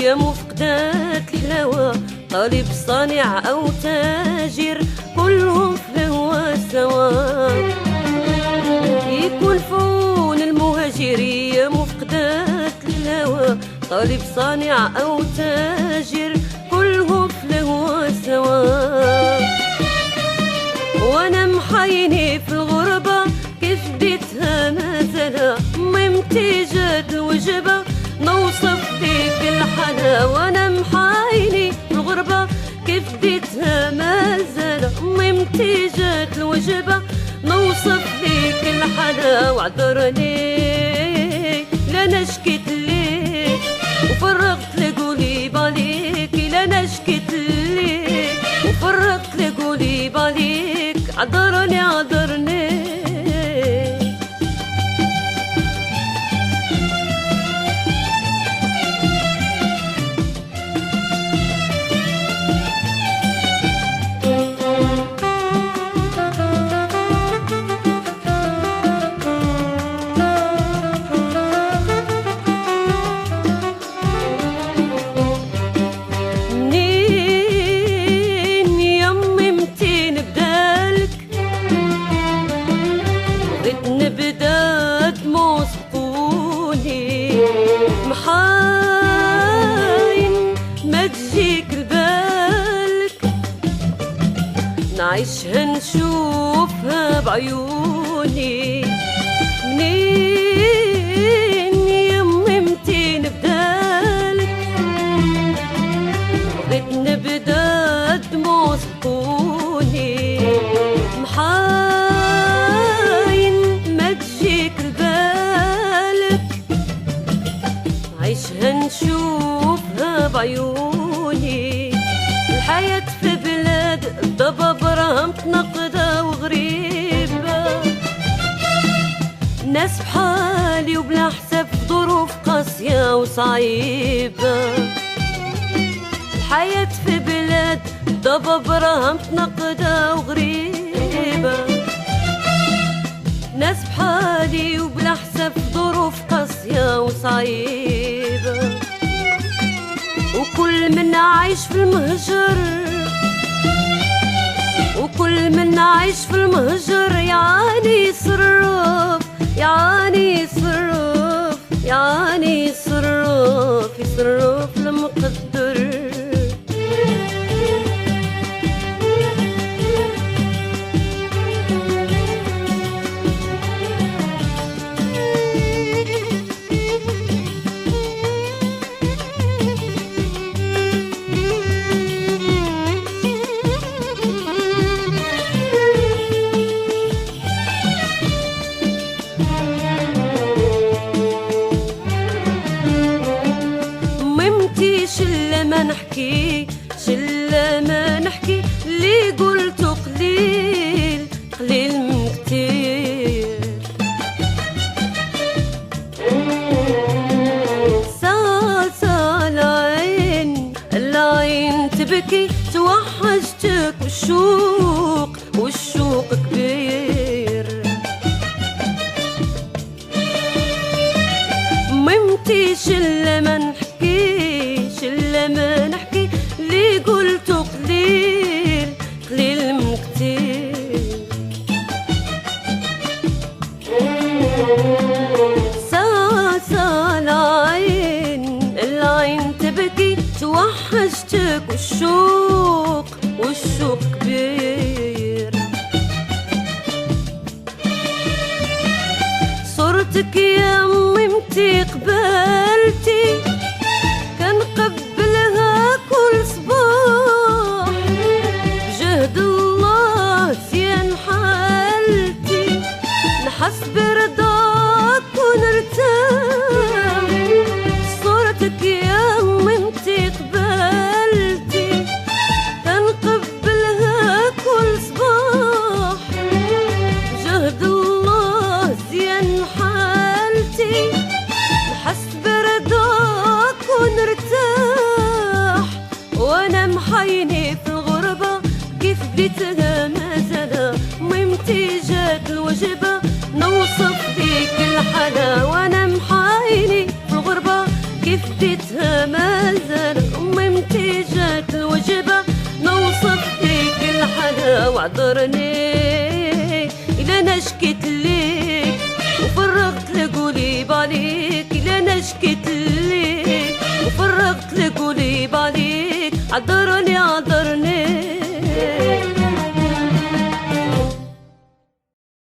يا مفقدات الحلاوة، طالب صانع أو تاجر كلهم في الهوى سوا. يكون فون المهاجر يا مفقدات الهوى، طالب صانع أو تاجر كلهم في الهوى سوا. وانا محايني في الغربة كيف بديتها مازال ميمتي جات الوجبة نوصف ليك الحلا. وانا محايني في الغربة كيف بديتها مازال ميمتي جات الوجبة نوصف ليك الحلا. وعذرني لا انا شكيت ليك وفرقت لقولي باليك، لا انا شكيت ليك وفرقت لقولي باليك. عذرني عذرني محاين ما تجيك البالك نعيشها نشوفها بعيوني. منين يمي متي نبدالك بغيت نبدا دموع سقوني. محاين ما تجيك البالك عيشها نشوفها بعيوني. الحياة في بلاد الضباب راها متنقدة وغريبة، ناس بحالي وبلا حساب في ظروف قاسية وصعيبة. الحياة في بلاد الضباب راها متنقدة وغريبة، ناس بحالي وبلا حساب في ظروف قاسية وصعيبة. وكل من عايش في المهجر وكل من عايش في المهجر يعاني يصرف يعاني يصرف يعاني يصرف يصرف المقدر. شلة ما نحكي شلة ما نحكي اللي قلته قليل قليل من كتير. سال العين العين تبكي توحشتك والشوق والشوق كبير. ممتي شلة ما نحكي شلة ما نحكي اللي قلته قليل قليل من كتير. سال العين العين تبكي توحشتك والشوق والشوق كبير. صورتك يا أمي متي قبلتي كان قبلها كل صباح بجهد الله زين حالتي نحس برضاك ونرتاح. صورتك يا أمي متي قبلتي كان قبلها كل صباح بجهد الله زين حالتي نحس برضاك ونرتاح. وانا محايني في الغربة كيف بديتها مازال ميمتي جات الوجبة نوصف ليك الحلا. وانا محايني في الغربة كيف بديتها مازال بالك لا انا شكيت لك وفرغت لك قولي بالك عذرني عذرني